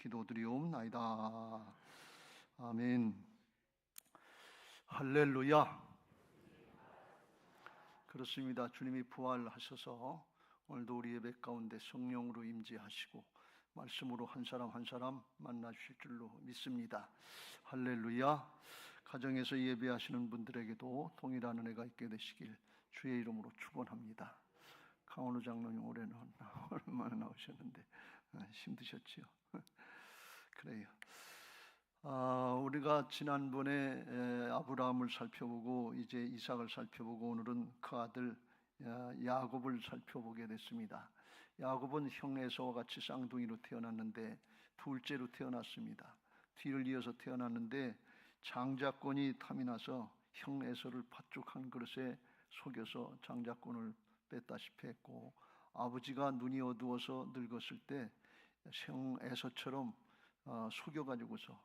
기도드리옵나이다. 아멘. 할렐루야. 그렇습니다. 주님이 부활하셔서 오늘도 우리 예배 가운데 성령으로 임재하시고 말씀으로 한 사람 한 사람 만나 주실 줄로 믿습니다. 할렐루야. 가정에서 예배하시는 분들에게도 동일한 은혜가 있게 되시길 주의 이름으로 축원합니다. 강원우 장로님 올해는 얼마나 나오셨는데 힘드셨지요? 그래요. 우리가 지난번에 아브라함을 살펴보고 이제 이삭을 살펴보고 오늘은 그 아들 야곱을 살펴보게 됐습니다. 야곱은 형 에서와 같이 쌍둥이로 태어났는데 둘째로 태어났습니다. 뒤를 이어서 태어났는데 장자권이 탐이 나서 형 에서를 팥죽 한 그릇에 속여서 장자권을 뺐다시피 했고, 아버지가 눈이 어두워서 늙었을 때 형 에서처럼 속여가지고서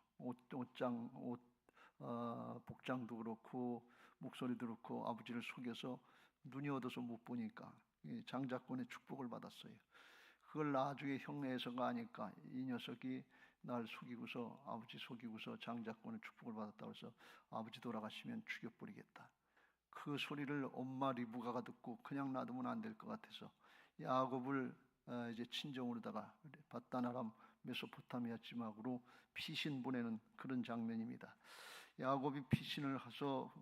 복장도 그렇고 목소리도 그렇고 아버지를 속여서 눈이 어두워서 못 보니까 장자권의 축복을 받았어요. 그걸 나중에 형 에서가 아니까 이 녀석이 날 속이고서 아버지 속이고서 장자권의 축복을 받았다고 해서 아버지 돌아가시면 죽여버리겠다. 그 소리를 엄마 리브가가 듣고 그냥 놔두면 안 될 것 같아서 야곱을 이제 친정으로다가 바단 아람 메소포타미아 지막으로 피신 보내는 그런 장면입니다. 야곱이 피신을 해서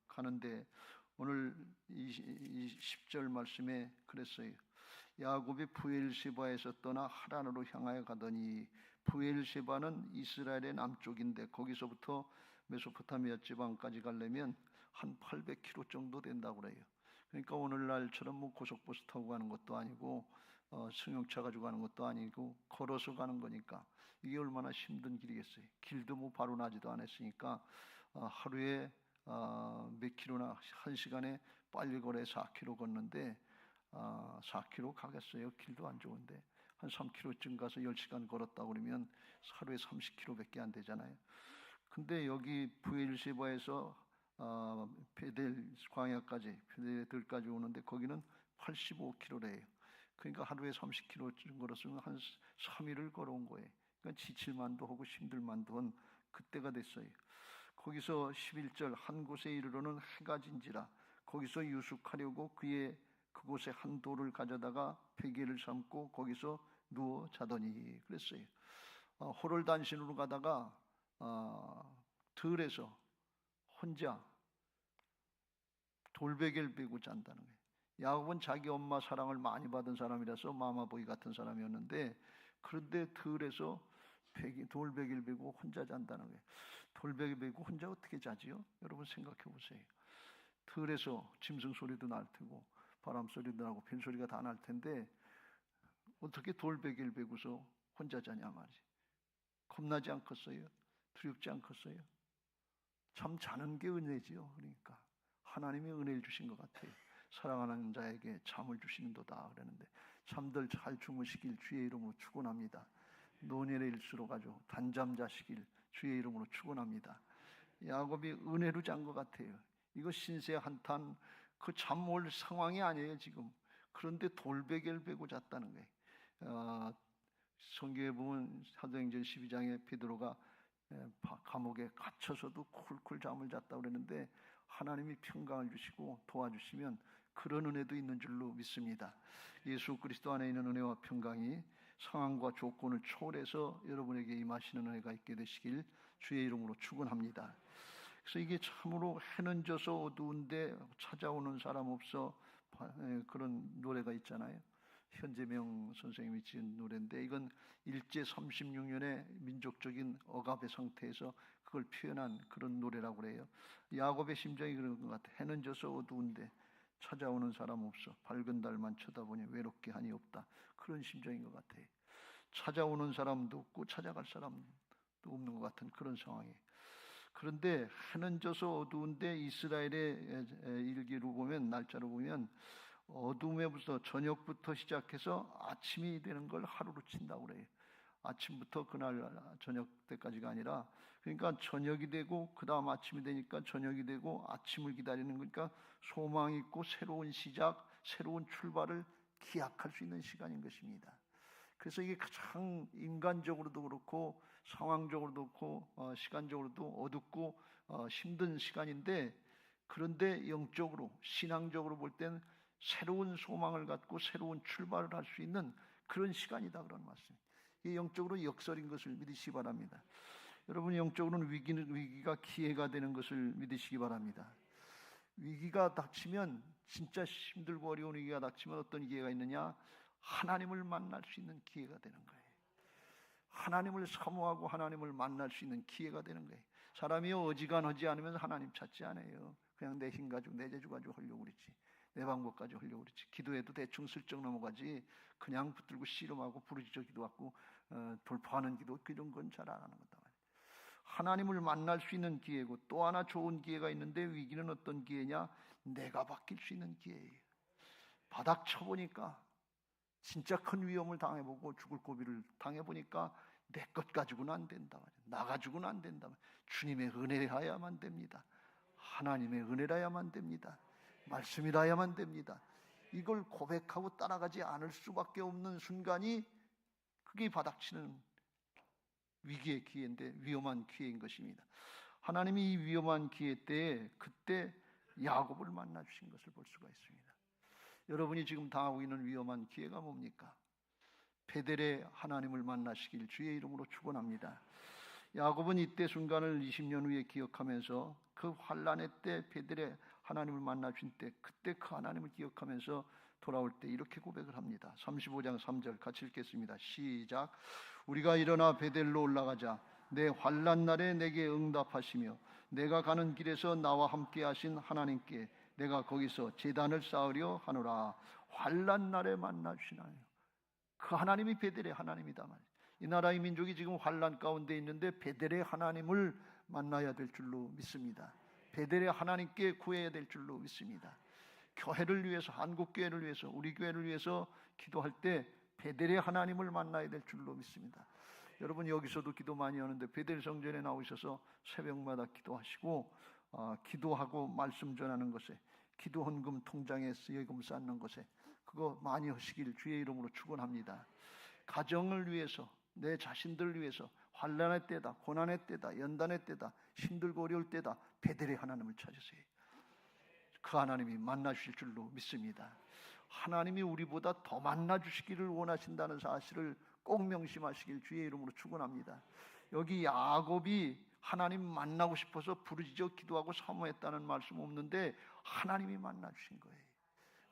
가는데 오늘 이 10절 말씀에 그랬어요. 야곱이 브엘세바에서 떠나 하란으로 향하여 가더니, 브엘세바는 이스라엘의 남쪽인데 거기서부터 메소포타미아 지방까지 가려면 한 800km 정도 된다고 그래요. 그러니까 오늘날처럼 뭐 고속버스 타고 가는 것도 아니고 승용차 가지고 가는 것도 아니고 걸어서 가는 거니까 이게 얼마나 힘든 길이겠어요. 길도 뭐 바로 나지도 않았으니까 하루에 몇 킬로나 한 시간에 빨리 걸어 4km 걷는데 4km 가겠어요. 길도 안 좋은데 한 3km쯤 가서 10시간 걸었다 그러면 하루에 30km밖에 안 되잖아요. 근데 여기 브엘세바에서 베델 광야까지 베델까지 오는데 거기는 85km래요. 그러니까 하루에 30km쯤 걸었으면 한 3일을 걸어온 거예요. 그러니까 지칠만도 하고 힘들만도 한 그때가 됐어요. 거기서 11절 한 곳에 이르러는 해가 진지라 거기서 유숙하려고 그곳에 한 돌을 가져다가 베개를 삼고 거기서 누워 자더니 그랬어요. 호롤단신으로 가다가 들에서 혼자 돌베개를 베고 잔다는 거예요. 야곱은 자기 엄마 사랑을 많이 받은 사람이라서 마마보이 같은 사람이었는데 그런데 들에서 돌베개를 베고 혼자 잔다는 거예요. 돌베개 베고 혼자 어떻게 자지요? 여러분 생각해 보세요. 들에서 짐승 소리도 날 테고 바람 소리도 나고 별 소리가 다 날 텐데 어떻게 돌베개를 베고서 혼자 자냐 말이지. 겁나지 않겠어요? 두렵지 않겠어요? 참 자는 게 은혜지요. 그러니까 하나님이 은혜를 주신 것 같아요. 사랑하는 자에게 잠을 주시는도다 그러는데 잠들 잘 주무시길 주의 이름으로 축원합니다. 노년의 일수로 가지고 단잠 자시길 주의 이름으로 축원합니다. 야곱이 은혜로 잔 것 같아요. 이거 신세 한탄 그 잠 올 상황이 아니에요 지금. 그런데 돌베개를 베고 잤다는 거예요. 성경에 보면 사도행전 12장에 베드로가 감옥에 갇혀서도 쿨쿨 잠을 잤다고 그랬는데 하나님이 평강을 주시고 도와주시면 그런 은혜도 있는 줄로 믿습니다. 예수 그리스도 안에 있는 은혜와 평강이 상황과 조건을 초월해서 여러분에게 임하시는 은혜가 있게 되시길 주의 이름으로 축원합니다. 그래서 이게 참으로 해는 져서 어두운데 찾아오는 사람 없어 그런 노래가 있잖아요. 현재명 선생님이 지은 노래인데 이건 일제 36년의 민족적인 억압의 상태에서 그걸 표현한 그런 노래라고 그래요. 야곱의 심정이 그런 것 같아. 해는 져서 어두운데 찾아오는 사람 없어. 밝은 달만 쳐다보니 외롭게 하니 없다. 그런 심정인 것 같아요. 찾아오는 사람도 없고 찾아갈 사람도 없는 것 같은 그런 상황이에요. 그런데 해는 져서 어두운데 이스라엘의 일기로 보면 날짜로 보면 어둠에부터 저녁부터 시작해서 아침이 되는 걸 하루로 친다고 그래요. 아침부터 그날 저녁 때까지가 아니라 그러니까 저녁이 되고 그 다음 아침이 되니까 저녁이 되고 아침을 기다리는 거니까 소망이 있고 새로운 시작, 새로운 출발을 기약할 수 있는 시간인 것입니다. 그래서 이게 가장 인간적으로도 그렇고 상황적으로도 그렇고 시간적으로도 어둡고 힘든 시간인데, 그런데 영적으로 신앙적으로 볼 때는 새로운 소망을 갖고 새로운 출발을 할 수 있는 그런 시간이다, 그런 말씀. 이 영적으로 역설인 것을 믿으시기 바랍니다. 여러분, 영적으로는 위기가 기회가 되는 것을 믿으시기 바랍니다. 위기가 닥치면, 진짜 힘들고 어려운 위기가 닥치면 어떤 기회가 있느냐? 하나님을 만날 수 있는 기회가 되는 거예요. 하나님을 사모하고 하나님을 만날 수 있는 기회가 되는 거예요. 사람이 어지간하지 않으면 하나님 찾지 않아요. 그냥 내 힘 가지고 내 재주 가지고 하려고 그러지, 내 방법 가지고 하려고 그러지. 기도해도 대충 슬쩍 넘어가지, 그냥 붙들고 씨름하고 부르짖어 기도하고 돌파하는 기도, 그런 건 잘 안 하는 거다. 하나님을 만날 수 있는 기회고, 또 하나 좋은 기회가 있는데, 위기는 어떤 기회냐? 내가 바뀔 수 있는 기회예요. 바닥 쳐보니까 진짜 큰 위험을 당해보고 죽을 고비를 당해보니까 내 것 가지고는 안 된다, 나 가지고는 안 된다, 주님의 은혜라야만 됩니다. 하나님의 은혜라야만 됩니다. 말씀이라야만 됩니다. 이걸 고백하고 따라가지 않을 수밖에 없는 순간이, 그게 바닥치는 위기의 기회인데, 위험한 기회인 것입니다. 하나님이 이 위험한 기회 때에 그때 야곱을 만나 주신 것을 볼 수가 있습니다. 여러분이 지금 당하고 있는 위험한 기회가 뭡니까? 베델의 하나님을 만나시길 주의 이름으로 축원합니다. 야곱은 이때 순간을 20년 후에 기억하면서, 그 환난의 때 베델의 하나님을 만나 주신 때, 그때 그 하나님을 기억하면서 돌아올 때 이렇게 고백을 합니다. 35장 3절 같이 읽겠습니다. 시작. 우리가 일어나 베델로 올라가자. 내 환난 날에 내게 응답하시며 내가 가는 길에서 나와 함께 하신 하나님께 내가 거기서 제단을 쌓으려 하노라. 환난 날에 만나 주신 하나님, 그 하나님이 베델의 하나님이다. 이 나라의 민족이 지금 환난 가운데 있는데 베델의 하나님을 만나야 될 줄로 믿습니다. 베델의 하나님께 구해야 될 줄로 믿습니다. 교회를 위해서, 한국교회를 위해서, 우리 교회를 위해서 기도할 때 베델의 하나님을 만나야 될 줄로 믿습니다. 여러분, 여기서도 기도 많이 하는데 베델 성전에 나오셔서 새벽마다 기도하시고, 기도하고 말씀 전하는 것에, 기도 헌금 통장에 예금 쌓는 것에, 그거 많이 하시길 주의 이름으로 축원합니다. 가정을 위해서, 내 자신들을 위해서, 환난의 때다, 고난의 때다, 연단의 때다, 힘들고 어려울 때다, 베델의 하나님을 찾으세요. 그 하나님이 만나 주실 줄로 믿습니다. 하나님이 우리보다 더 만나 주시기를 원하신다는 사실을 꼭 명심하시길 주의 이름으로 축원합니다. 여기 야곱이 하나님 만나고 싶어서 부르짖어 기도하고 사모했다는 말씀 없는데, 하나님이 만나 주신 거예요.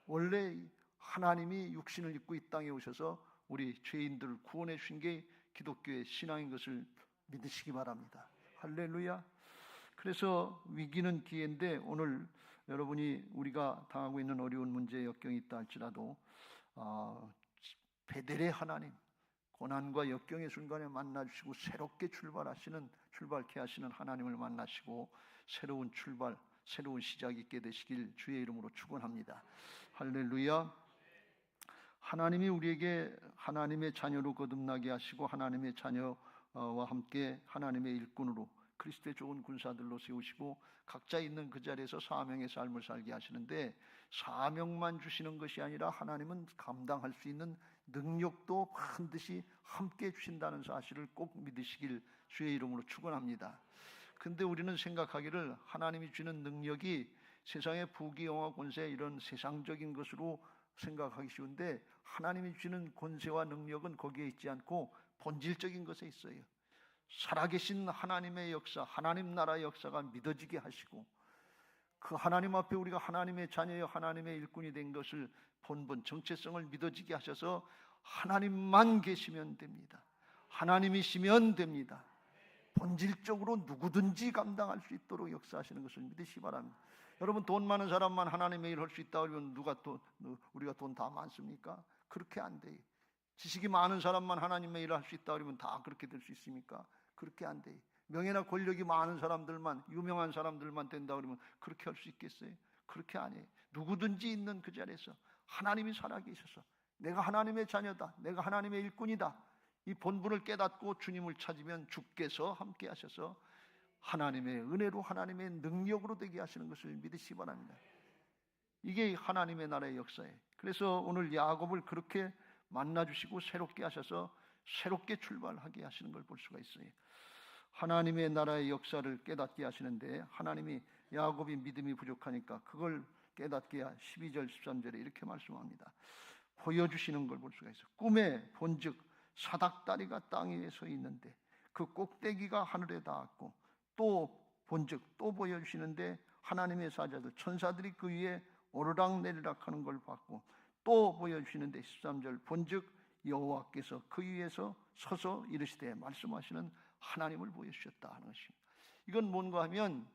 원래 하나님이 육신을 입고 이 땅에 오셔서 우리 죄인들을 구원해 주신 게 기독교의 신앙인 것을 믿으시기 바랍니다. 할렐루야. 그래서 위기는 기회인데, 오늘 여러분이 우리가 당하고 있는 어려운 문제 역경이 있다 할지라도 베델의 하나님, 고난과 역경의 순간에 만나주시고 새롭게 출발케 하시는 하나님을 만나시고 새로운 출발, 새로운 시작이 있게 되시길 주의 이름으로 축원합니다. 할렐루야. 하나님이 우리에게 하나님의 자녀로 거듭나게 하시고, 하나님의 자녀와 함께 하나님의 일꾼으로, 그리스도의 좋은 군사들로 세우시고 각자 있는 그 자리에서 사명의 삶을 살게 하시는데, 사명만 주시는 것이 아니라 하나님은 감당할 수 있는 능력도 반드시 함께 주신다는 사실을 꼭 믿으시길 주의 이름으로 축원합니다. 근데 우리는 생각하기를 하나님이 주는 능력이 세상의 부귀영화, 권세, 이런 세상적인 것으로 생각하기 쉬운데, 하나님이 주는 권세와 능력은 거기에 있지 않고 본질적인 것에 있어요. 살아계신 하나님의 역사, 하나님 나라의 역사가 믿어지게 하시고, 그 하나님 앞에 우리가 하나님의 자녀여 하나님의 일꾼이 된 것을 본분, 정체성을 믿어지게 하셔서 하나님만 계시면 됩니다. 하나님이시면 됩니다. 본질적으로 누구든지 감당할 수 있도록 역사하시는 것을 믿으시기 바랍니다. 여러분, 돈 많은 사람만 하나님의 일을 할 수 있다 그러면 우리가 돈 다 많습니까? 그렇게 안 돼요. 지식이 많은 사람만 하나님의 일을 할 수 있다 그러면 다 그렇게 될 수 있습니까? 그렇게 안 돼요. 명예나 권력이 많은 사람들만, 유명한 사람들만 된다 그러면 그렇게 할 수 있겠어요? 그렇게 아니에요. 누구든지 있는 그 자리에서 하나님이 살아계셔서 내가 하나님의 자녀다, 내가 하나님의 일꾼이다, 이 본분을 깨닫고 주님을 찾으면 주께서 함께 하셔서 하나님의 은혜로, 하나님의 능력으로 되게 하시는 것을 믿으시기 바랍니다. 이게 하나님의 나라의 역사예요. 그래서 오늘 야곱을 그렇게 만나주시고 새롭게 하셔서 새롭게 출발하게 하시는 걸 볼 수가 있어요. 하나님의 나라의 역사를 깨닫게 하시는데, 하나님이 야곱이 믿음이 부족하니까 그걸 깨닫게 12절 13절에 이렇게 말씀합니다. 보여주시는 걸 볼 수가 있어요. 꿈에 본즉 사닥다리가 땅 위에 서 있는데 그 꼭대기가 하늘에 닿았고, 또 본즉 또 보여주시는데 하나님의 사자들 천사들이 그 위에 오르락내리락 하는 걸 봤고, 또 보여주시는데 13절 본즉 여호와께서 그 위에서 서서 이르시되, 말씀하시는 하나님을 보여주셨다 하는 것입니다. 이건 뭔가 하면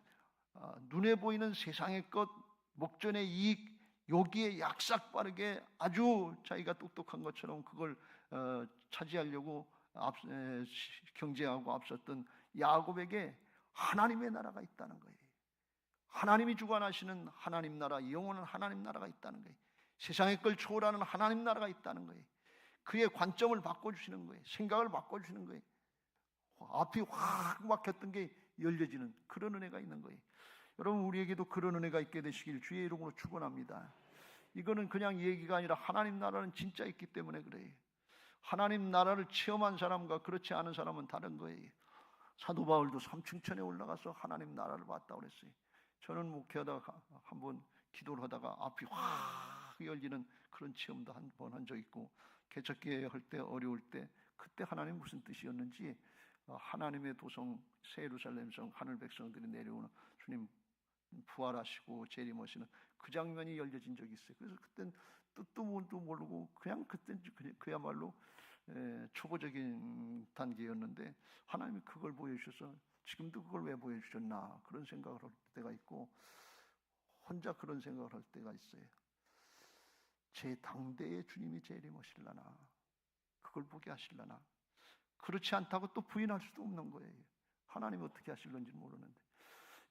눈에 보이는 세상의 것, 목전의 이익, 여기에 약삭빠르게 아주 자기가 똑똑한 것처럼 그걸 차지하려고 경쟁하고 앞섰던 야곱에게 하나님의 나라가 있다는 거예요. 하나님이 주관하시는 하나님 나라, 영원한 하나님 나라가 있다는 거예요. 세상의 걸 초월하는 하나님 나라가 있다는 거예요. 그의 관점을 바꿔주시는 거예요. 생각을 바꿔주시는 거예요. 앞이 확 막혔던 게 열려지는 그런 은혜가 있는 거예요. 여러분, 우리에게도 그런 은혜가 있게 되시길 주의 이름으로 축원합니다. 이거는 그냥 얘기가 아니라 하나님 나라는 진짜 있기 때문에 그래요. 하나님 나라를 체험한 사람과 그렇지 않은 사람은 다른 거예요. 사도 바울도 삼층천에 올라가서 하나님 나라를 봤다고 그랬어요. 저는 목회하다가 한번 기도를 하다가 앞이 확 열리는 그런 체험도 한 번 한 적 있고, 개척기회 할 때 어려울 때 그때 하나님 무슨 뜻이었는지, 하나님의 도성 새 예루살렘성 하늘 백성들이 내려오는 주님 부활하시고 재림하시는 그 장면이 열려진 적이 있어요. 그래서 그땐 뜻도 뭔도 모르고 그냥 그땐 그야말로 초보적인 단계였는데, 하나님이 그걸 보여주셔서 지금도 그걸 왜 보여주셨나 그런 생각을 할 때가 있고, 혼자 그런 생각을 할 때가 있어요. 제 당대의 주님이 재림하실라나, 그걸 보게 하실라나. 그렇지 않다고 또 부인할 수도 없는 거예요. 하나님이 어떻게 하실런지 모르는데.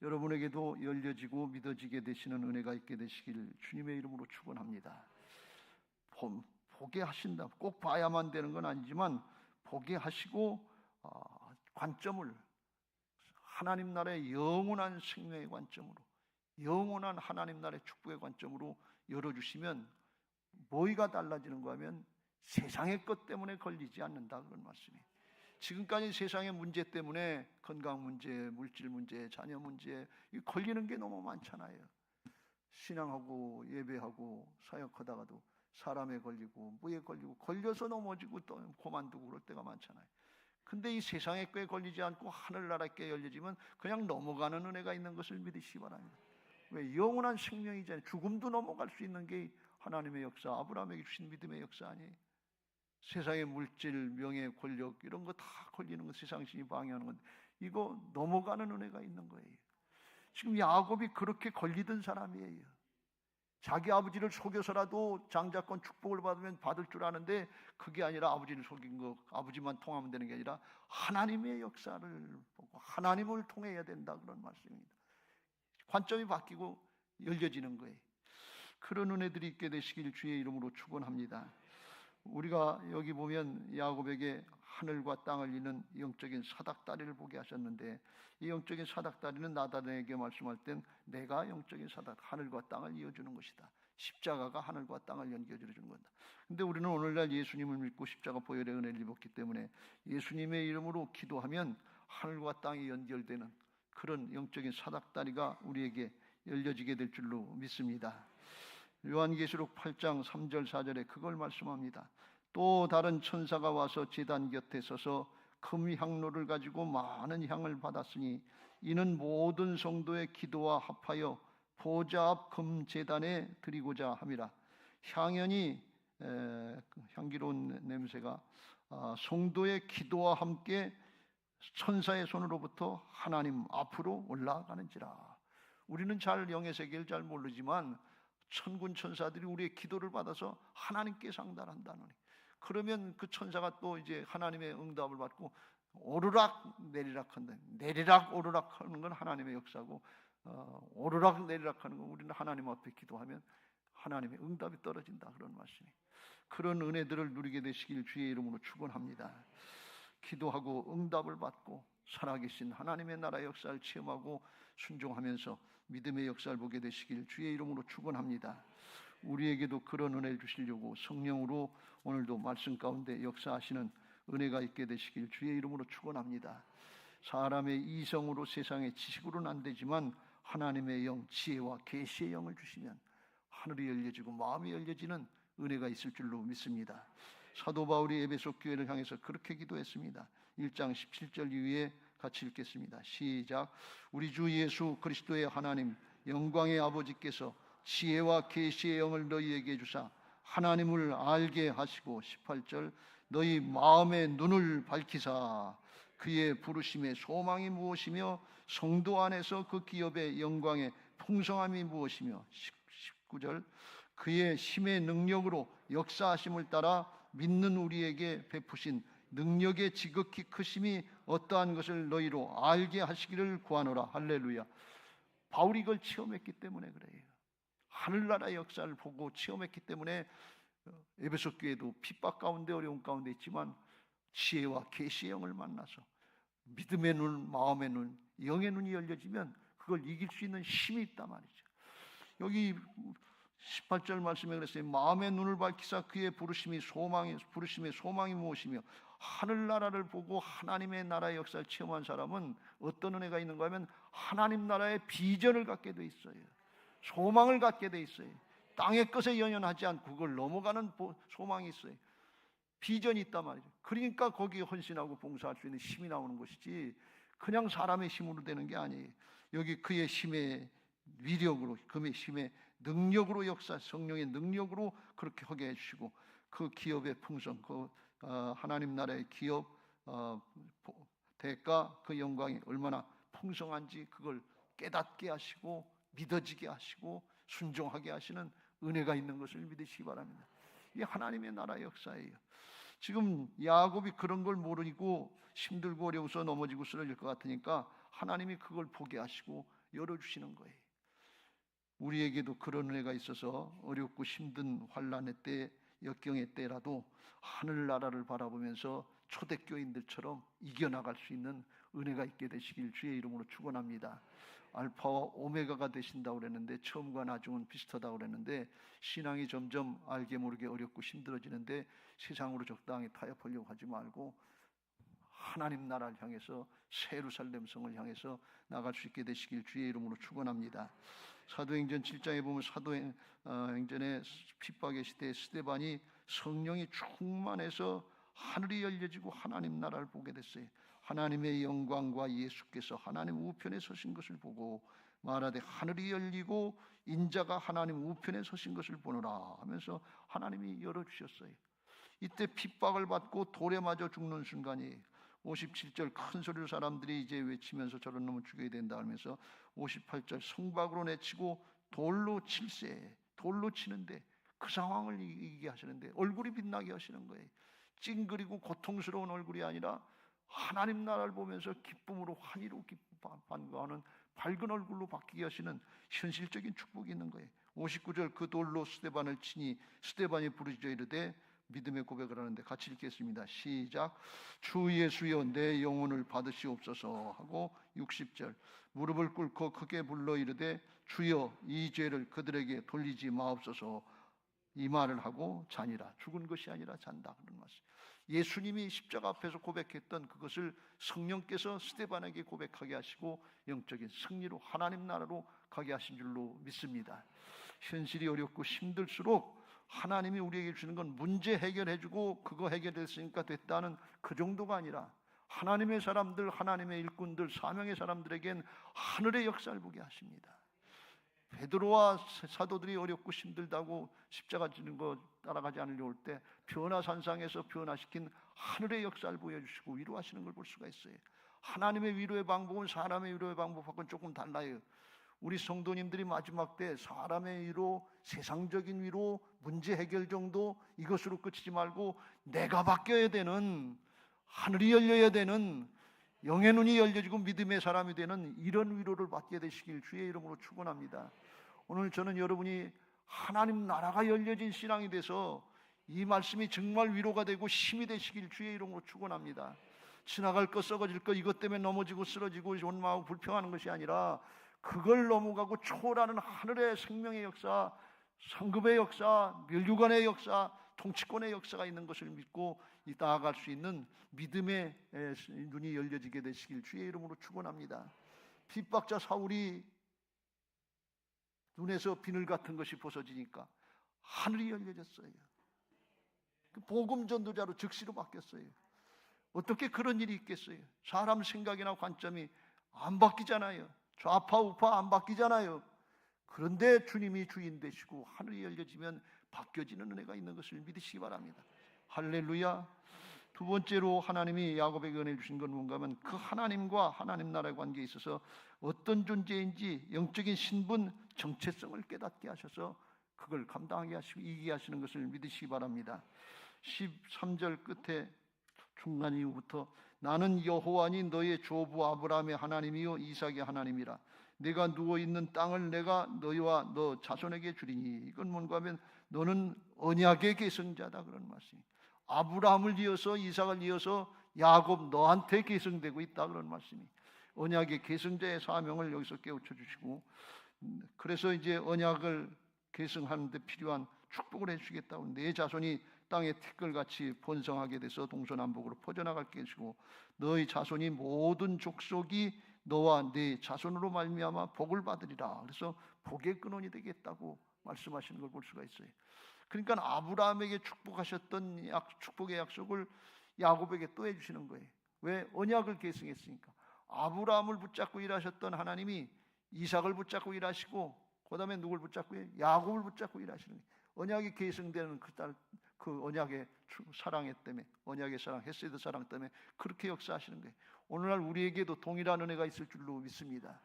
여러분에게도 열려지고 믿어지게 되시는 은혜가 있게 되시길 주님의 이름으로 축원합니다. 보게 하신다. 꼭 봐야만 되는 건 아니지만 보게 하시고 관점을 하나님 나라의 영원한 생명의 관점으로, 영원한 하나님 나라의 축복의 관점으로 열어주시면 뭐가 달라지는가 하면 세상의 것 때문에 걸리지 않는다, 그런 말씀이에요. 지금까지 세상의 문제 때문에 건강 문제, 물질 문제, 자녀 문제 걸리는 게 너무 많잖아요. 신앙하고 예배하고 사역하다가도 사람에 걸리고 뭐에 걸리고 걸려서 넘어지고 또 그만두고 그럴 때가 많잖아요. 근데 이 세상의 꾀에 걸리지 않고 하늘나라의 꾀에 열리지면 그냥 넘어가는 은혜가 있는 것을 믿으시기 바랍니다. 왜? 영원한 생명이잖아요. 죽음도 넘어갈 수 있는 게 하나님의 역사, 아브라함에게 주신 믿음의 역사 아니에요. 세상의 물질, 명예, 권력 이런 거 다 걸리는 건 세상신이 방해하는 건데, 이거 넘어가는 은혜가 있는 거예요. 지금 야곱이 그렇게 걸리던 사람이에요. 자기 아버지를 속여서라도 장자권 축복을 받으면 받을 줄 아는데, 그게 아니라 아버지를 속인 거, 아버지만 통하면 되는 게 아니라 하나님의 역사를 보고 하나님을 통해야 된다, 그런 말씀입니다. 관점이 바뀌고 열려지는 거예요. 그런 은혜들이 있게 되시길 주의 이름으로 축원합니다. 우리가 여기 보면 야곱에게 하늘과 땅을 잇는 영적인 사닥다리를 보게 하셨는데, 이 영적인 사닥다리는 나단에게 말씀할 땐 내가 영적인 사닥, 하늘과 땅을 이어주는 것이다. 십자가가 하늘과 땅을 연결해 주는 거다. 근데 우리는 오늘날 예수님을 믿고 십자가 보혈의 은혜를 입었기 때문에 예수님의 이름으로 기도하면 하늘과 땅이 연결되는 그런 영적인 사닥다리가 우리에게 열려지게 될 줄로 믿습니다. 요한계시록 8장 3절 4절에 그걸 말씀합니다. 또 다른 천사가 와서 제단 곁에 서서 금 향로를 가지고 많은 향을 받았으니 이는 모든 성도의 기도와 합하여 보좌 앞 금 제단에 드리고자 함이라. 향연이 향기로운 냄새가 성도의 기도와 함께 천사의 손으로부터 하나님 앞으로 올라가는지라. 우리는 잘 영의 세계를 잘 모르지만 천군 천사들이 우리의 기도를 받아서 하나님께 상달한다는, 그러면 그 천사가 또 이제 하나님의 응답을 받고 오르락 내리락 한다. 내리락 오르락 하는 건 하나님의 역사고, 오르락 내리락 하는 건 우리는 하나님 앞에 기도하면 하나님의 응답이 떨어진다, 그런 말씀이. 그런 은혜들을 누리게 되시길 주의 이름으로 축원합니다. 기도하고 응답을 받고 살아계신 하나님의 나라의 역사를 체험하고 순종하면서 믿음의 역사를 보게 되시길 주의 이름으로 축원합니다. 우리에게도 그런 은혜를 주시려고 성령으로 오늘도 말씀 가운데 역사하시는 은혜가 있게 되시길 주의 이름으로 축원합니다. 사람의 이성으로 세상의 지식으로는 안 되지만 하나님의 영, 지혜와 계시의 영을 주시면 하늘이 열려지고 마음이 열려지는 은혜가 있을 줄로 믿습니다. 사도 바울이 에베소 교회를 향해서 그렇게 기도했습니다. 1장 17절 이후에 같이 읽겠습니다. 시작. 우리 주 예수 그리스도의 하나님 영광의 아버지께서 지혜와 계시의 영을 너희에게 주사 하나님을 알게 하시고 18절 너희 마음의 눈을 밝히사 그의 부르심의 소망이 무엇이며 성도 안에서 그 기업의 영광의 풍성함이 무엇이며 19절 그의 힘의 능력으로 역사하심을 따라 믿는 우리에게 베푸신 능력의 지극히 크심이 어떠한 것을 너희로 알게 하시기를 구하노라. 할렐루야. 바울이 이걸 체험했기 때문에 그래요. 하늘나라의 역사를 보고 체험했기 때문에 에베소 교회도 핍박 가운데 어려움 가운데 있지만 지혜와 계시의 영을 만나서 믿음의 눈, 마음의 눈, 영의 눈이 열려지면 그걸 이길 수 있는 힘이 있단 말이죠. 여기 18절 말씀에 그랬어요. 마음의 눈을 밝히사 그의 부르심의 소망이 무엇이며 하늘나라를 보고 하나님의 나라의 역사를 체험한 사람은 어떤 은혜가 있는가 하면 하나님 나라의 비전을 갖게 돼 있어요. 소망을 갖게 돼 있어요. 땅의 것에 연연하지 않고 그걸 넘어가는 소망이 있어요. 비전이 있단 말이죠. 그러니까 거기에 헌신하고 봉사할 수 있는 힘이 나오는 것이지 그냥 사람의 힘으로 되는 게 아니에요. 여기 그의 힘의 위력으로, 그의 힘의 능력으로 역사, 성령의 능력으로 그렇게 하게 해주시고 그 기업의 풍성, 그 하나님 나라의 기업 대가 그 영광이 얼마나 풍성한지 그걸 깨닫게 하시고 믿어지게 하시고 순종하게 하시는 은혜가 있는 것을 믿으시기 바랍니다. 이게 하나님의 나라의 역사예요. 지금 야곱이 그런 걸 모르고 힘들고 어려워서 넘어지고 쓰러질 것 같으니까 하나님이 그걸 보게 하시고 열어주시는 거예요. 우리에게도 그런 은혜가 있어서 어렵고 힘든 환난의 때, 역경의 때라도 하늘나라를 바라보면서 초대교인들처럼 이겨나갈 수 있는 은혜가 있게 되시길 주의 이름으로 축원합니다. 알파와 오메가가 되신다고 그랬는데 처음과 나중은 비슷하다고 그랬는데 신앙이 점점 알게 모르게 어렵고 힘들어지는데 세상으로 적당히 타협하려고 하지 말고 하나님 나라를 향해서 새 예루살렘 성을 향해서 나갈 수 있게 되시길 주의 이름으로 축원합니다. 사도행전 7장에 보면 사도행전의 핍박의 시대에 스데반이 성령이 충만해서 하늘이 열려지고 하나님 나라를 보게 됐어요. 하나님의 영광과 예수께서 하나님 우편에 서신 것을 보고 말하되 하늘이 열리고 인자가 하나님 우편에 서신 것을 보노라 하면서 하나님이 열어주셨어요. 이때 핍박을 받고 돌에 맞아 죽는 순간이 57절 큰 소리로 사람들이 이제 외치면서 저런 놈을 죽여야 된다 하면서 58절 성박으로 내치고 돌로 칠세, 돌로 치는데 그 상황을 이기게 하시는데 얼굴이 빛나게 하시는 거예요. 찡그리고 고통스러운 얼굴이 아니라 하나님 나라를 보면서 기쁨으로 환희로 반가워하는 밝은 얼굴로 바뀌게 하시는 현실적인 축복이 있는 거예요. 59절 그 돌로 스데반을 치니 스데반이 부르짖어 이르되 믿음의 고백을 하는데 같이 읽겠습니다. 시작. 주 예수여 내 영혼을 받으시옵소서 하고 60절 무릎을 꿇고 크게 불러 이르되 주여 이 죄를 그들에게 돌리지 마옵소서 이 말을 하고 자니라. 죽은 것이 아니라 잔다 그런 말씀. 예수님이 십자가 앞에서 고백했던 그것을 성령께서 스데반에게 고백하게 하시고 영적인 승리로 하나님 나라로 가게 하신 줄로 믿습니다. 현실이 어렵고 힘들수록 하나님이 우리에게 주는 건 문제 해결해주고 그거 해결됐으니까 됐다는 그 정도가 아니라 하나님의 사람들, 하나님의 일꾼들, 사명의 사람들에겐 하늘의 역사를 보게 하십니다. 베드로와 사도들이 어렵고 힘들다고 십자가 지는 거 따라가지 않으려고 할 때 변화산상에서 변화시킨 하늘의 역사를 보여주시고 위로하시는 걸 볼 수가 있어요. 하나님의 위로의 방법은 사람의 위로의 방법하고는 조금 달라요. 우리 성도님들이 마지막 때 사람의 위로, 세상적인 위로, 문제 해결 정도 이것으로 끝이지 말고 내가 바뀌어야 되는, 하늘이 열려야 되는, 영의 눈이 열려지고 믿음의 사람이 되는 이런 위로를 받게 되시길 주의 이름으로 축원합니다. 오늘 저는 여러분이 하나님 나라가 열려진 신앙이 돼서 이 말씀이 정말 위로가 되고 힘이 되시길 주의 이름으로 축원합니다. 지나갈 것, 썩어질 것 이것 때문에 넘어지고 쓰러지고 원망하고 불평하는 것이 아니라 그걸 넘어가고 초월하는 하늘의 생명의 역사, 상급의 역사, 멸류관의 역사, 통치권의 역사가 있는 것을 믿고 나아갈 수 있는 믿음의 눈이 열려지게 되시길 주의 이름으로 축원합니다. 핍박자 사울이 눈에서 비늘 같은 것이 벗어지니까 하늘이 열려졌어요. 그 복음 전도자로 즉시로 바뀌었어요. 어떻게 그런 일이 있겠어요? 사람 생각이나 관점이 안 바뀌잖아요. 좌파 우파 안 바뀌잖아요. 그런데 주님이 주인 되시고 하늘이 열려지면 바뀌어지는 은혜가 있는 것을 믿으시기 바랍니다. 할렐루야. 두 번째로 하나님이 야곱에게 은혜 주신 건 뭔가 하면 그 하나님과 하나님 나라의 관계에 있어서 어떤 존재인지 영적인 신분, 정체성을 깨닫게 하셔서 그걸 감당하게 하시고 이기게 하시는 것을 믿으시기 바랍니다. 13절 끝에 중간 이후부터 나는 여호와니 너의 조부 아브라함의 하나님이요 이삭의 하나님이라. 내가 누워있는 땅을 내가 너희와 너 자손에게 주리니. 이건 뭔가 하면 너는 언약의 계승자다 그런 말씀이. 아브라함을 이어서 이삭을 이어서 야곱 너한테 계승되고 있다 그런 말씀이. 언약의 계승자의 사명을 여기서 깨우쳐 주시고, 그래서 이제 언약을 계승하는 데 필요한 축복을 해주시겠다고. 내 자손이 땅의 티끌같이 번성하게 돼서 동서남북으로 퍼져나갈게 해주시고 너희 자손이 모든 족속이 너와 네 자손으로 말미암아 복을 받으리라. 그래서 복의 근원이 되겠다고 말씀하시는 걸 볼 수가 있어요. 그러니까 아브라함에게 축복하셨던 축복의 약속을 야곱에게 또 해주시는 거예요. 왜? 언약을 계승했으니까. 아브라함을 붙잡고 일하셨던 하나님이 이삭을 붙잡고 일하시고 그 다음에 누굴 붙잡고 야곱을 붙잡고 일하시는 거예요. 언약이 계승되는 그 언약의 사랑 때문에, 언약의 사랑, 헤세드 사랑 때문에 그렇게 역사하시는 거예요. 오늘날 우리에게도 동일한 은혜가 있을 줄로 믿습니다.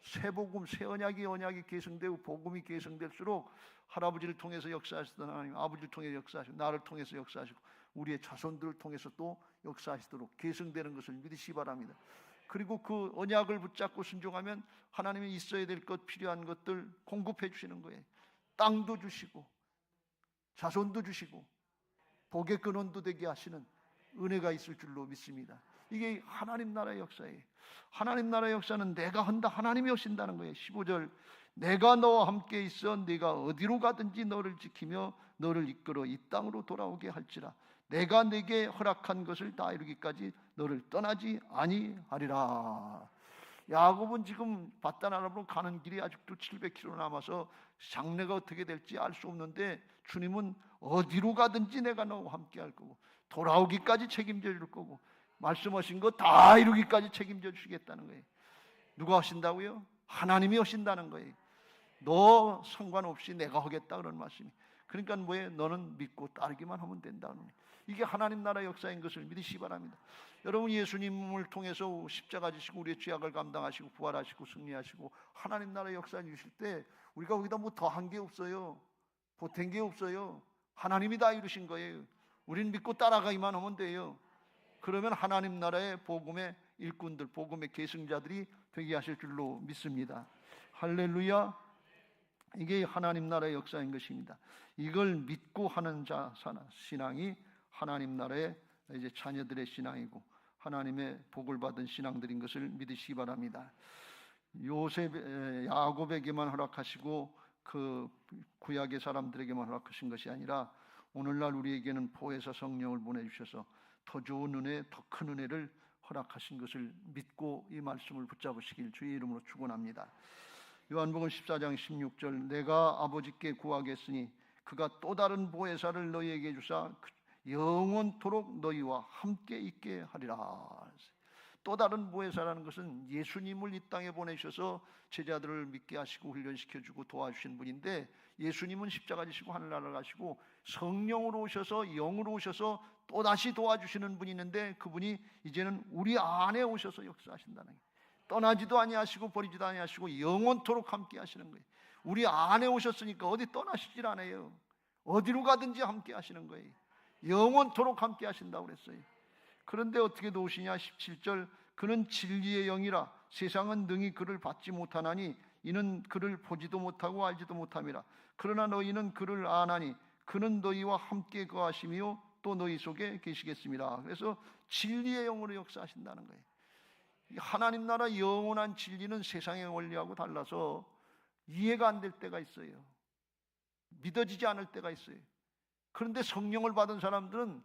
새 복음, 새 언약이 계승되고 복음이 계승될수록 할아버지를 통해서 역사하시던 하나님, 아버지를 통해서 역사하시고 나를 통해서 역사하시고 우리의 자손들을 통해서 또 역사하시도록 계승되는 것을 믿으시기 바랍니다. 그리고 그 언약을 붙잡고 순종하면 하나님이 있어야 될 것, 필요한 것들 공급해 주시는 거예요. 땅도 주시고 자손도 주시고 복의 근원도 되게 하시는 은혜가 있을 줄로 믿습니다. 이게 하나님 나라의 역사예요. 하나님 나라의 역사는 내가 한다, 하나님이 오신다는 거예요. 15절 내가 너와 함께 있어 네가 어디로 가든지 너를 지키며 너를 이끌어 이 땅으로 돌아오게 할지라. 내가 네게 허락한 것을 다 이루기까지 너를 떠나지 아니하리라. 야곱은 지금 바단 아람으로 가는 길이 아직도 700km 남아서 장래가 어떻게 될지 알 수 없는데 주님은 어디로 가든지 내가 너와 함께 할 거고 돌아오기까지 책임져 줄 거고 말씀하신 거 다 이루기까지 책임져 주시겠다는 거예요. 누가 하신다고요? 하나님이 하신다는 거예요. 너 상관없이 내가 하겠다 그런 말씀이. 그러니까 뭐예요? 너는 믿고 따르기만 하면 된다는 거예요. 이게 하나님 나라 역사인 것을 믿으시기 바랍니다. 여러분 예수님을 통해서 십자가 지시고 우리의 죄악을 감당하시고 부활하시고 승리하시고 하나님 나라 역사를 주실 때 우리가 거기다 뭐 더한 게 없어요. 보탠 게 없어요. 하나님이 다 이루신 거예요. 우린 믿고 따라가기만 하면 돼요. 그러면 하나님 나라의 복음의 일꾼들, 복음의 계승자들이 되게 하실 줄로 믿습니다. 할렐루야. 이게 하나님 나라의 역사인 것입니다. 이걸 믿고 하는 신앙이 하나님 나라의 이제 자녀들의 신앙이고 하나님의 복을 받은 신앙들인 것을 믿으시기 바랍니다. 야곱에게만 허락하시고 그 구약의 사람들에게만 허락하신 것이 아니라 오늘날 우리에게는 보혜사 성령을 보내주셔서 더 좋은 은혜, 더 큰 은혜를 허락하신 것을 믿고 이 말씀을 붙잡으시길 주의 이름으로 축원합니다. 요한복음 14장 16절 내가 아버지께 구하겠으니 그가 또 다른 보혜사를 너희에게 주사 영원토록 너희와 함께 있게 하리라. 또 다른 보혜사라는 것은 예수님을 이 땅에 보내셔서 제자들을 믿게 하시고 훈련시켜주고 도와주신 분인데 예수님은 십자가 지시고 하늘나라를 가시고 성령으로 오셔서 영으로 오셔서 또다시 도와주시는 분이 있는데 그분이 이제는 우리 안에 오셔서 역사하신다는 거예요. 떠나지도 아니하시고 버리지도 아니하시고 영원토록 함께 하시는 거예요. 우리 안에 오셨으니까 어디 떠나시질 않아요. 어디로 가든지 함께 하시는 거예요. 영원토록 함께 하신다고 그랬어요. 그런데 어떻게 도우시냐? 17절 그는 진리의 영이라 세상은 능히 그를 받지 못하나니 이는 그를 보지도 못하고 알지도 못함이라. 그러나 너희는 그를 아나니 그는 너희와 함께 거하시며 또 너희 속에 계시겠습니다. 그래서 진리의 영으로 역사하신다는 거예요. 하나님 나라 영원한 진리는 세상의 원리하고 달라서 이해가 안 될 때가 있어요. 믿어지지 않을 때가 있어요. 그런데 성령을 받은 사람들은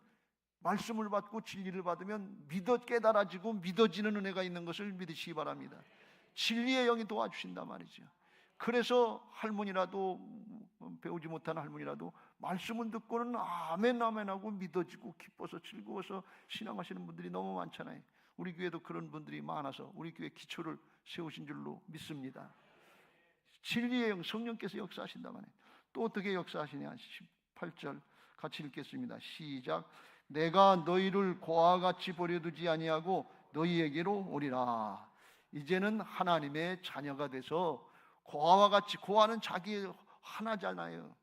말씀을 받고 진리를 받으면 깨달아지고 믿어지는 은혜가 있는 것을 믿으시기 바랍니다. 진리의 영이 도와주신단 말이죠. 그래서 할머니라도, 배우지 못한 할머니라도 말씀을 듣고는 아멘 아멘 하고 믿어지고 기뻐서 즐거워서 신앙하시는 분들이 너무 많잖아요. 우리 교회도 그런 분들이 많아서 우리 교회 기초를 세우신 줄로 믿습니다. 진리의 영, 성령께서 역사하신단 말이에요. 또 어떻게 역사하시냐? 18절 같이 읽겠습니다. 시작. 내가 너희를 고아와 같이 버려두지 아니하고 너희에게로 오리라. 이제는 하나님의 자녀가 돼서 고아와 같이, 고아는 자기 하나잖아요.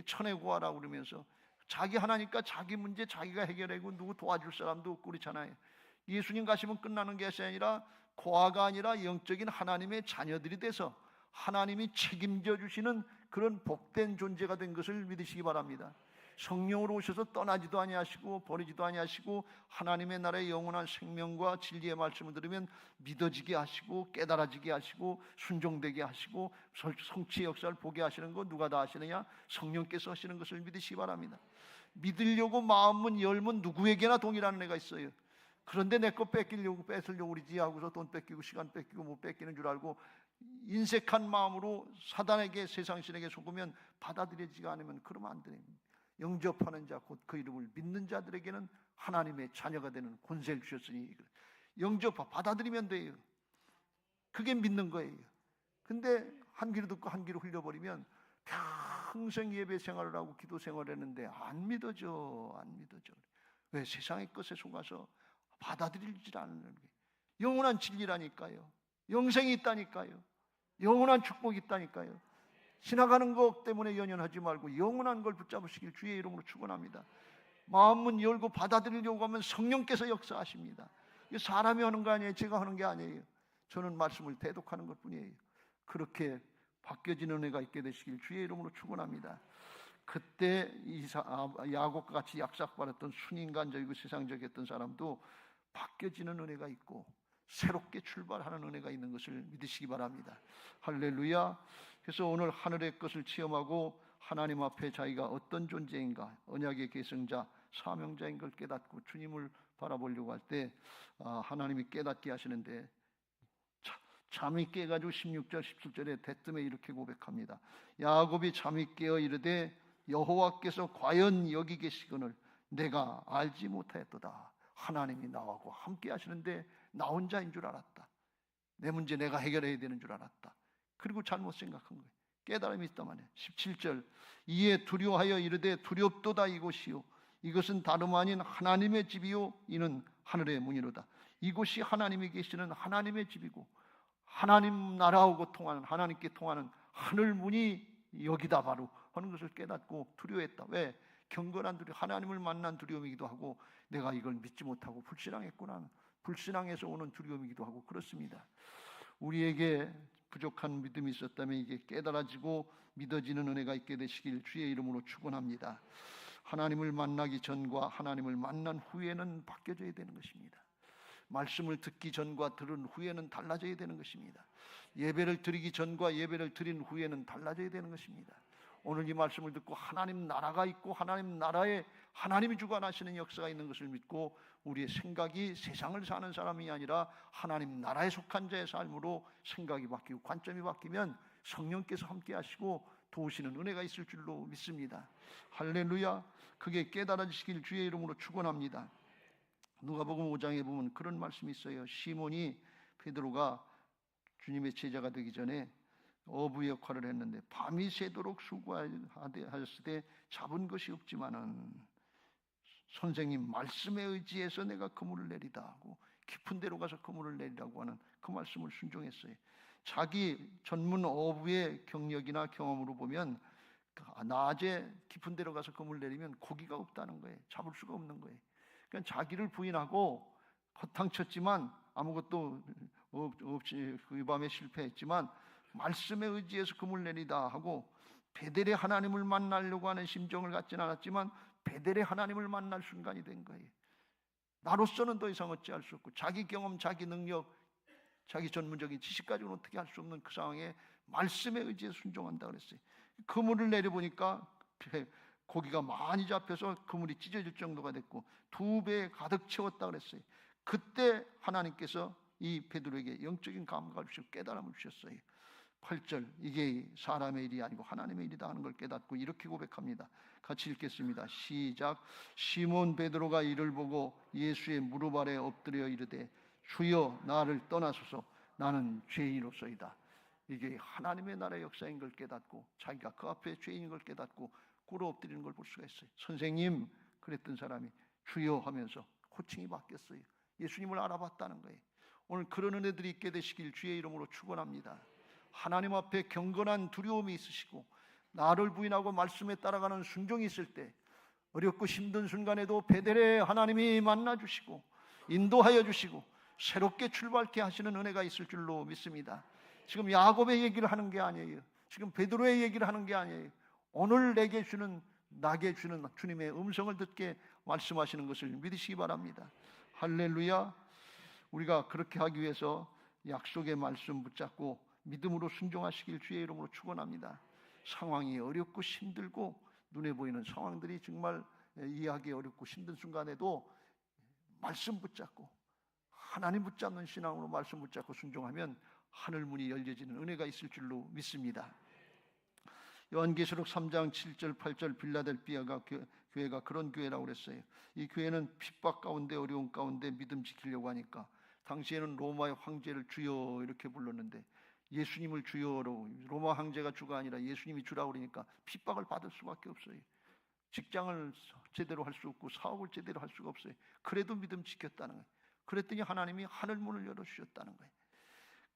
천의 고아라고 그러면서 자기 하나니까 자기 문제 자기가 해결하고 누구 도와줄 사람도 없고 그렇잖아요. 예수님 가시면 끝나는 것이 아니라 고아가 아니라 영적인 하나님의 자녀들이 돼서 하나님이 책임져 주시는 그런 복된 존재가 된 것을 믿으시기 바랍니다. 성령으로 오셔서 떠나지도 아니하시고 버리지도 아니하시고 하나님의 나라의 영원한 생명과 진리의 말씀을 들으면 믿어지게 하시고 깨달아지게 하시고 순종되게 하시고 성취의 역사를 보게 하시는 거 누가 다 하시느냐? 성령께서 하시는 것을 믿으시기 바랍니다. 믿으려고 마음은 열면 누구에게나 동일한 애가 있어요. 그런데 내 거 뺏으려고 그러지 하고서 돈 뺏기고 시간 뺏기고 뭐 뺏기는 줄 알고 인색한 마음으로 사단에게 세상신에게 속으면 받아들여지지 않으면 그러면 안 돼요. 영접하는 자 곧 그 이름을 믿는 자들에게는 하나님의 자녀가 되는 권세를 주셨으니 받아들이면 돼요. 그게 믿는 거예요. 근데 한 귀로 듣고 한 귀로 흘려버리면 평생 예배 생활을 하고 기도 생활을 했는데 안 믿어져. 왜? 세상의 것에 속아서 받아들이질 않는 거예요. 영원한 진리라니까요. 영생이 있다니까요. 영원한 축복이 있다니까요. 지나가는 것 때문에 연연하지 말고 영원한 걸 붙잡으시길 주의 이름으로 축원합니다. 마음문 열고 받아들이려고 하면 성령께서 역사하십니다. 이게 사람이 하는 거 아니에요. 제가 하는 게 아니에요. 저는 말씀을 대독하는 것뿐이에요. 그렇게 바뀌어지는 은혜가 있게 되시길 주의 이름으로 축원합니다. 그때 야곱과 같이 약삭받았던 순인간적이고 세상적이었던 사람도 바뀌어지는 은혜가 있고 새롭게 출발하는 은혜가 있는 것을 믿으시기 바랍니다. 할렐루야. 그래서 오늘 하늘의 것을 체험하고 하나님 앞에 자기가 어떤 존재인가, 언약의 계승자, 사명자인 걸 깨닫고 주님을 바라보려고 할 때 하나님이 깨닫게 하시는데 잠이 깨가지고 16절 17절에 대뜸에 이렇게 고백합니다. 야곱이 잠이 깨어 이르되 여호와께서 과연 여기 계시거늘 내가 알지 못하였도다. 하나님이 나하고 함께 하시는데 나 혼자인 줄 알았다. 내 문제 내가 해결해야 되는 줄 알았다. 그리고 잘못 생각한 거예요. 깨달음이 있단 말이에요. 17절 이에 두려워하여 이르되 두렵도다 이곳이요 이것은 다름 아닌 하나님의 집이요 이는 하늘의 문이로다. 이곳이 하나님이 계시는 하나님의 집이고 하나님 나라하고 통하는 하나님께 통하는 하늘 문이 여기다 바로 하는 것을 깨닫고 두려워했다. 왜? 경건한 두려움, 하나님을 만난 두려움이기도 하고 내가 이걸 믿지 못하고 불신앙했구나. 불신앙에서 오는 두려움이기도 하고 그렇습니다. 우리에게 부족한 믿음이 있었다면 이게 깨달아지고 믿어지는 은혜가 있게 되시길 주의 이름으로 축원합니다. 하나님을 만나기 전과 하나님을 만난 후에는 바뀌어져야 되는 것입니다. 말씀을 듣기 전과 들은 후에는 달라져야 되는 것입니다. 예배를 드리기 전과 예배를 드린 후에는 달라져야 되는 것입니다. 오늘 이 말씀을 듣고 하나님 나라가 있고 하나님 나라에 하나님이 주관하시는 역사가 있는 것을 믿고 우리의 생각이 세상을 사는 사람이 아니라 하나님 나라에 속한 자의 삶으로 생각이 바뀌고 관점이 바뀌면 성령께서 함께 하시고 도우시는 은혜가 있을 줄로 믿습니다. 할렐루야. 그게 깨달아지시길 주의 이름으로 축원합니다. 누가복음 5장에 보면 그런 말씀이 있어요. 시몬이 베드로가 주님의 제자가 되기 전에 어부 역할을 했는데 밤이 새도록 수고하였을 때 잡은 것이 없지만은 선생님 말씀에 의지해서 내가 그물을 내리다 하고 깊은 데로 가서 그물을 내리라고 하는 그 말씀을 순종했어요. 자기 전문 어부의 경력이나 경험으로 보면 낮에 깊은 데로 가서 그물을 내리면 고기가 없다는 거예요. 잡을 수가 없는 거예요. 그러니까 자기를 부인하고 허탕쳤지만 아무것도 없이 그 밤에 실패했지만 말씀에 의지해서 그물 내리다 하고 베델의 하나님을 만나려고 하는 심정을 갖지는 않았지만 베델의 하나님을 만날 순간이 된 거예요. 나로서는 더 이상 어찌할 수 없고 자기 경험, 자기 능력, 자기 전문적인 지식 가지고는 어떻게 할 수 없는 그 상황에 말씀에 의지해서 순종한다 그랬어요. 그물을 내려보니까 고기가 많이 잡혀서 그물이 찢어질 정도가 됐고 2배에 가득 채웠다 그랬어요. 그때 하나님께서 이 베드로에게 영적인 감각을 주시고 깨달음을 주셨어요. 8절, 이게 사람의 일이 아니고 하나님의 일이다 하는 걸 깨닫고 이렇게 고백합니다. 같이 읽겠습니다. 시작. 시몬 베드로가 이를 보고 예수의 무릎 아래 엎드려 이르되 주여 나를 떠나소서 나는 죄인으로소이다. 이게 하나님의 나라의 역사인 걸 깨닫고 자기가 그 앞에 죄인인 걸 깨닫고 꿇어 엎드리는 걸 볼 수가 있어요. 선생님 그랬던 사람이 주여 하면서 호칭이 바뀌었어요. 예수님을 알아봤다는 거예요. 오늘 그런 은혜들이 있게 되시길 주의 이름으로 축원합니다. 하나님 앞에 경건한 두려움이 있으시고 나를 부인하고 말씀에 따라가는 순종이 있을 때 어렵고 힘든 순간에도 베델에 하나님이 만나주시고 인도하여 주시고 새롭게 출발케 하시는 은혜가 있을 줄로 믿습니다. 지금 야곱의 얘기를 하는 게 아니에요. 지금 베드로의 얘기를 하는 게 아니에요. 오늘 내게 주는 나게 주는 주님의 음성을 듣게 말씀하시는 것을 믿으시기 바랍니다. 할렐루야. 우리가 그렇게 하기 위해서 약속의 말씀 붙잡고 믿음으로 순종하시길 주의 이름으로 축원합니다. 상황이 어렵고 힘들고 눈에 보이는 상황들이 정말 이해하기 어렵고 힘든 순간에도 말씀 붙잡고 하나님 붙잡는 신앙으로 말씀 붙잡고 순종하면 하늘 문이 열려지는 은혜가 있을 줄로 믿습니다. 요한계시록 3장 7절 8절 빌라델비아가 교회가 그런 교회라고 그랬어요. 이 교회는 핍박 가운데 어려운 가운데 믿음 지키려고 하니까 당시에는 로마의 황제를 주여 이렇게 불렀는데 예수님을 주여로 로마 황제가 주가 아니라 예수님이 주라고 그러니까 핍박을 받을 수밖에 없어요. 직장을 제대로 할 수 없고 사업을 제대로 할 수가 없어요. 그래도 믿음 지켰다는 거예요. 그랬더니 하나님이 하늘 문을 열어주셨다는 거예요.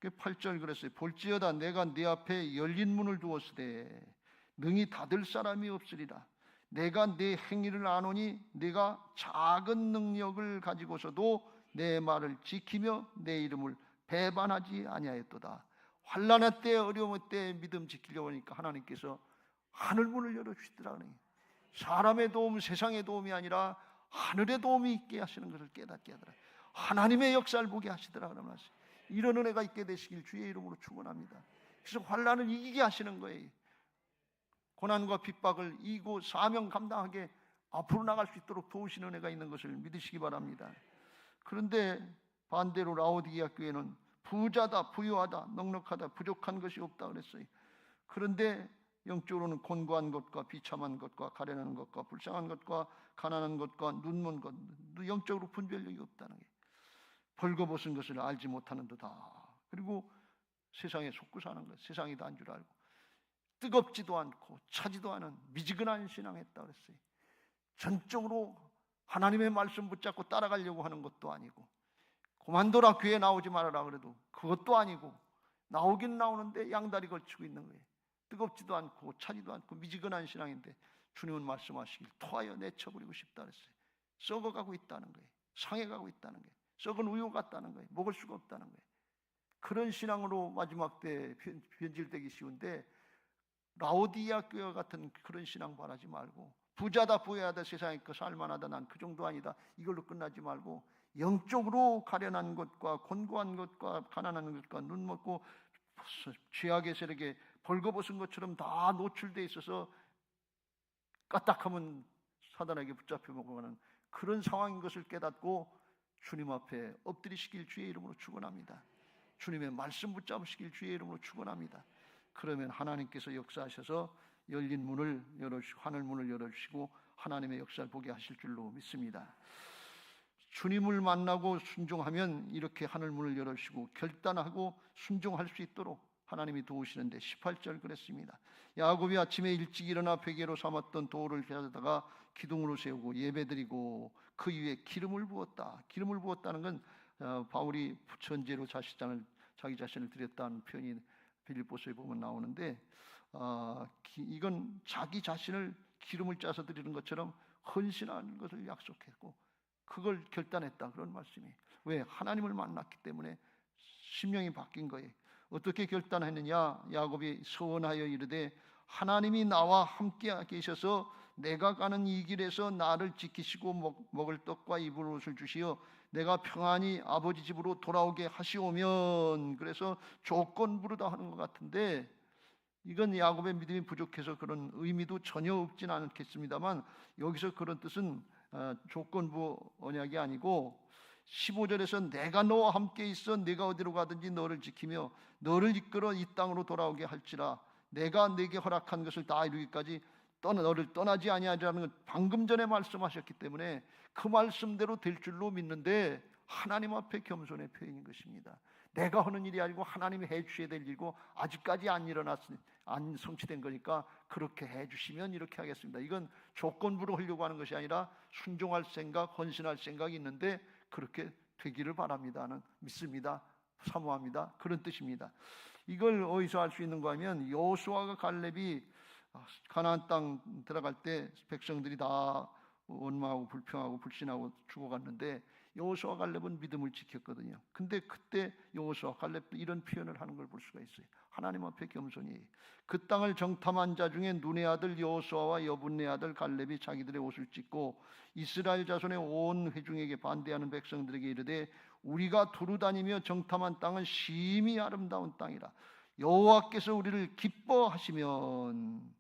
8절 그랬어요. 볼지어다 내가 네 앞에 열린 문을 두었으되 능히 닫을 사람이 없으리라. 내가 네 행위를 아노니 네가 작은 능력을 가지고서도 내 말을 지키며 내 이름을 배반하지 아니하였도다. 환난의 때 어려움의 때 믿음 지키려고 하니까 하나님께서 하늘문을 열어주시더라고요. 사람의 도움 세상의 도움이 아니라 하늘의 도움이 있게 하시는 것을 깨닫게 하더라. 하나님의 역사를 보게 하시더라고요. 이런 은혜가 있게 되시길 주의 이름으로 축원합니다. 그래서 환난을 이기게 하시는 거예요. 고난과 핍박을 이기고 사명 감당하게 앞으로 나갈 수 있도록 도우시는 은혜가 있는 것을 믿으시기 바랍니다. 그런데 반대로 라오디게아 교회는 부자다, 부유하다, 넉넉하다, 부족한 것이 없다 그랬어요. 그런데 영적으로는 곤고한 것과 비참한 것과 가련한 것과 불쌍한 것과 가난한 것과 눈먼 것, 영적으로 분별력이 없다는 게 벌거벗은 것을 알지 못하는 듯다. 그리고 세상에 속고 사는 것, 세상이 다 한 줄 알고 뜨겁지도 않고 차지도 않은 미지근한 신앙했다 그랬어요. 전적으로 하나님의 말씀 붙잡고 따라가려고 하는 것도 아니고 그만둬라 교회 나오지 말아라 그래도 그것도 아니고 나오긴 나오는데 양다리 걸치고 있는 거예요. 뜨겁지도 않고 차지도 않고 미지근한 신앙인데 주님은 말씀하시길 토하여 내쳐버리고 싶다 그랬어요. 썩어가고 있다는 거예요. 상해가고 있다는 거예요. 썩은 우유 같다는 거예요. 먹을 수가 없다는 거예요. 그런 신앙으로 마지막 때 변질되기 쉬운데 라오디게아 교회 같은 그런 신앙 바라지 말고 부자다 부유하다 세상에 그 살만하다 난 그 정도 아니다 이걸로 끝나지 말고 영적으로 가련한 것과 곤고한 것과 가난한 것과 눈먹고 죄악의 세력에 벌거벗은 것처럼 다 노출되어 있어서 까딱하면 사단에게 붙잡혀 먹어가는 그런 상황인 것을 깨닫고 주님 앞에 엎드리시길 주의 이름으로 축원합니다. 주님의 말씀 붙잡으시길 주의 이름으로 축원합니다. 그러면 하나님께서 역사하셔서 열린 문을 열어주시고 하늘 문을 열어주시고 하나님의 역사를 보게 하실 줄로 믿습니다. 주님을 만나고 순종하면 이렇게 하늘 문을 열어주시고 결단하고 순종할 수 있도록 하나님이 도우시는데 18절 그랬습니다. 야곱이 아침에 일찍 일어나 베개로 삼았던 돌을 가져다가 기둥으로 세우고 예배드리고 그 위에 기름을 부었다. 기름을 부었다는 건 바울이 전제로 자기 자신을 드렸다는 표현이 빌립보서에 보면 나오는데 이건 자기 자신을 기름을 짜서 드리는 것처럼 헌신하는 것을 약속했고 그걸 결단했다 그런 말씀이. 왜? 하나님을 만났기 때문에 심령이 바뀐 거예요. 어떻게 결단했느냐? 야곱이 서원하여 이르되 하나님이 나와 함께 계셔서 내가 가는 이 길에서 나를 지키시고 먹을 떡과 입을 옷을 주시어 내가 평안히 아버지 집으로 돌아오게 하시오면. 그래서 조건 부르다 하는 것 같은데 이건 야곱의 믿음이 부족해서 그런 의미도 전혀 없진 않겠습니다만, 여기서 그런 뜻은 조건부 언약이 아니고 15절에서 내가 너와 함께 있어 네가 어디로 가든지 너를 지키며 너를 이끌어 이 땅으로 돌아오게 할지라 내가 네게 허락한 것을 다 이루기까지 너를 떠나지 아니하리라는 걸 방금 전에 말씀하셨기 때문에 그 말씀대로 될 줄로 믿는데, 하나님 앞에 겸손의 표현인 것입니다. 내가 하는 일이 아니고 하나님이 해주셔야 될 일이고 아직까지 안 성취된 거니까 그렇게 해주시면 이렇게 하겠습니다. 이건 조건부로 하려고 하는 것이 아니라 순종할 생각, 헌신할 생각이 있는데 그렇게 되기를 바랍니다는, 믿습니다, 사모합니다, 그런 뜻입니다. 이걸 어디서 알 수 있는가 하면, 여호수아가 갈렙이 가나안 땅 들어갈 때 백성들이 다 원망하고 불평하고 불신하고 죽어갔는데 여호수아 갈렙은 믿음을 지켰거든요. 근데 그때 여호수아 갈렙도 이런 표현을 하는 걸 볼 수가 있어요. 하나님 앞에 겸손히 그 땅을 정탐한 자 중에 눈의 아들 여호수아와 여분의 아들 갈렙이 자기들의 옷을 찢고 이스라엘 자손의 온 회중에게 반대하는 백성들에게 이르되 우리가 두루 다니며 정탐한 땅은 심히 아름다운 땅이라 여호와께서 우리를 기뻐하시면,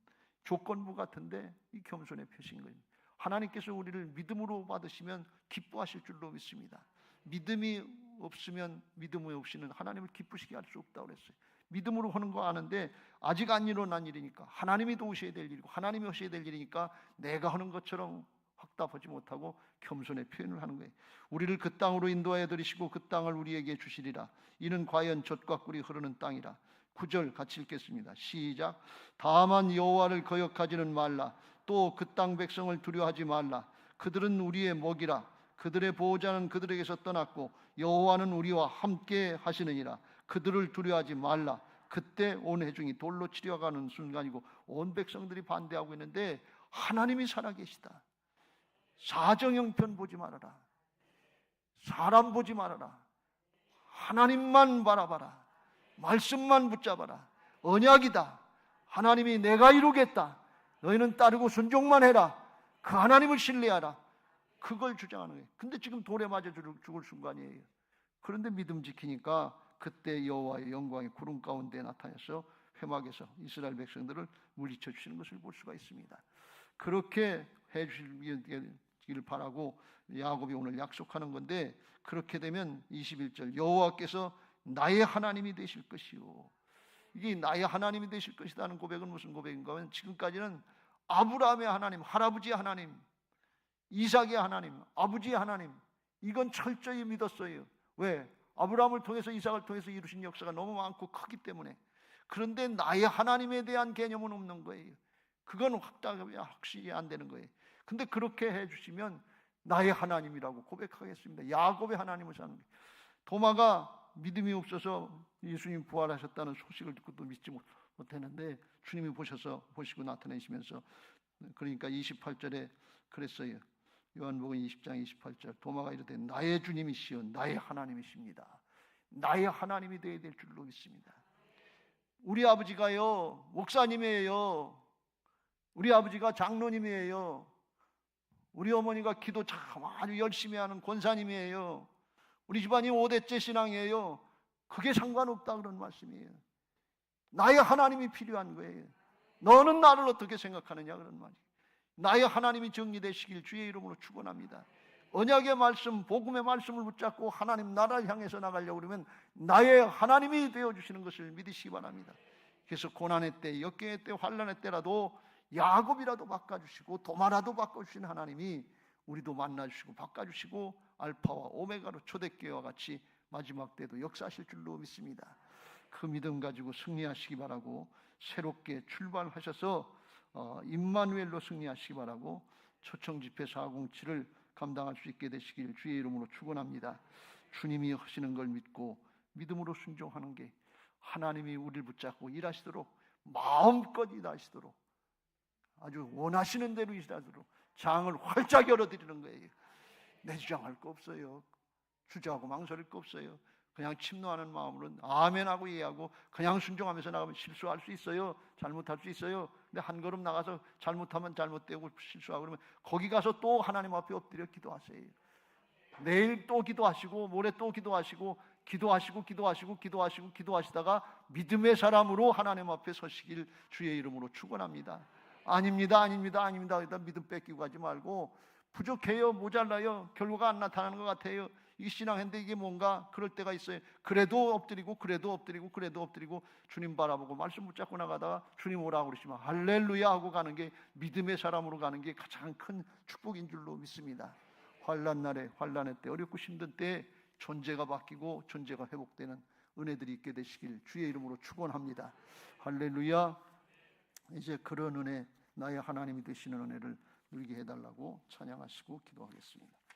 조건부 같은데 이 겸손의 표시인 거예요. 하나님께서 우리를 믿음으로 받으시면 기뻐하실 줄로 믿습니다. 믿음이 없으면 믿음이 없이는 하나님을 기쁘시게 할 수 없다고 그랬어요. 믿음으로 하는 거 아는데 아직 안 일어난 일이니까, 하나님이 도우셔야 될 일이고 하나님이 하셔야 될 일이니까 내가 하는 것처럼 확답하지 못하고 겸손의 표현을 하는 거예요. 우리를 그 땅으로 인도하여 들이시고 그 땅을 우리에게 주시리라. 이는 과연 젖과 꿀이 흐르는 땅이라. 9절 같이 읽겠습니다. 시작. 다만 여호와를 거역하지는 말라. 또 그 땅 백성을 두려워하지 말라. 그들은 우리의 먹이라. 그들의 보호자는 그들에게서 떠났고 여호와는 우리와 함께 하시느니라. 그들을 두려워하지 말라. 그때 온 회중이 돌로 치려가는 순간이고 온 백성들이 반대하고 있는데 하나님이 살아계시다. 사정형편 보지 말아라. 사람 보지 말아라. 하나님만 바라봐라. 말씀만 붙잡아라. 언약이다. 하나님이 내가 이루겠다. 너희는 따르고 순종만 해라. 그 하나님을 신뢰하라. 그걸 주장하는 거예요. 근데 지금 돌에 맞아 죽을 순간이에요. 그런데 믿음 지키니까 그때 여호와의 영광이 구름 가운데 나타나서 회막에서 이스라엘 백성들을 물리쳐 주시는 것을 볼 수가 있습니다. 그렇게 해 주시기를 바라고 야곱이 오늘 약속하는 건데, 그렇게 되면 21절 여호와께서 나의 하나님이 되실 것이요. 이게 나의 하나님이 되실 것이라는 고백은 무슨 고백인가 하면, 지금까지는 아브라함의 하나님, 할아버지의 하나님, 이삭의 하나님, 아버지의 하나님, 이건 철저히 믿었어요. 왜? 아브라함을 통해서 이삭을 통해서 이루신 역사가 너무 많고 크기 때문에. 그런데 나의 하나님에 대한 개념은 없는 거예요. 그건 확실히 안 되는 거예요. 근데 그렇게 해주시면 나의 하나님이라고 고백하겠습니다. 야곱의 하나님을 사는 거예요. 도마가 믿음이 없어서 예수님 부활하셨다는 소식을 듣고 또 믿지 못했는데 주님이 보시고 나타내시면서, 그러니까 28절에 그랬어요. 요한복음 20장 28절 도마가 이르되 나의 주님이시여 나의 하나님이십니다. 나의 하나님이 되어야 될 줄로 믿습니다. 우리 아버지가요 목사님이에요. 우리 아버지가 장로님이에요. 우리 어머니가 기도 참 아주 열심히 하는 권사님이에요. 우리 집안이 5대째 신앙이에요. 그게 상관없다 그런 말씀이에요. 나의 하나님이 필요한 거예요. 너는 나를 어떻게 생각하느냐 그런 말이에요. 나의 하나님이 정리되시길 주의 이름으로 축원합니다. 언약의 말씀, 복음의 말씀을 붙잡고 하나님 나라를 향해서 나가려고 그러면 나의 하나님이 되어주시는 것을 믿으시기 바랍니다. 그래서 고난의 때, 역경의 때, 환난의 때라도 야곱이라도 바꿔주시고 도마라도 바꿔주시는 하나님이 우리도 만나주시고 바꿔주시고 알파와 오메가로 초대교회와 같이 마지막 때도 역사하실 줄로 믿습니다. 그 믿음 가지고 승리하시기 바라고, 새롭게 출발하셔서 임마누엘로 승리하시기 바라고, 초청집회 407을 감당할 수 있게 되시길 주의 이름으로 축원합니다. 주님이 하시는 걸 믿고 믿음으로 순종하는 게 하나님이 우리를 붙잡고 일하시도록, 마음껏 일하시도록, 아주 원하시는 대로 일하도록 장을 활짝 열어드리는 거예요. 내 주장할 거 없어요. 주저하고 망설일 거 없어요. 그냥 침노하는 마음으로 아멘하고 이해하고 그냥 순종하면서 나가면 실수할 수 있어요. 잘못할 수 있어요. 근데 한 걸음 나가서 잘못하면 잘못되고 실수하고 그러면 거기 가서 또 하나님 앞에 엎드려 기도하세요. 내일 또 기도하시고 모레 또 기도하시고 기도하시다가 믿음의 사람으로 하나님 앞에 서시길 주의 이름으로 축원합니다. 아닙니다. 믿음 뺏기고 가지 말고 부족해요, 모자라요, 결과가 안 나타나는 것 같아요, 이 신앙인데 이게 뭔가 그럴 때가 있어요. 그래도 엎드리고 주님 바라보고 말씀 붙잡고 나가다가 주님 오라고 그러시면 할렐루야 하고 가는 게, 믿음의 사람으로 가는 게 가장 큰 축복인 줄로 믿습니다. 환난날에, 환난의 때, 어렵고 힘든 때 존재가 바뀌고 존재가 회복되는 은혜들이 있게 되시길 주의 이름으로 축원합니다. 할렐루야. 이제 그런 은혜, 나의 하나님이 되시는 은혜를 누리게 해달라고 찬양하시고 기도하겠습니다.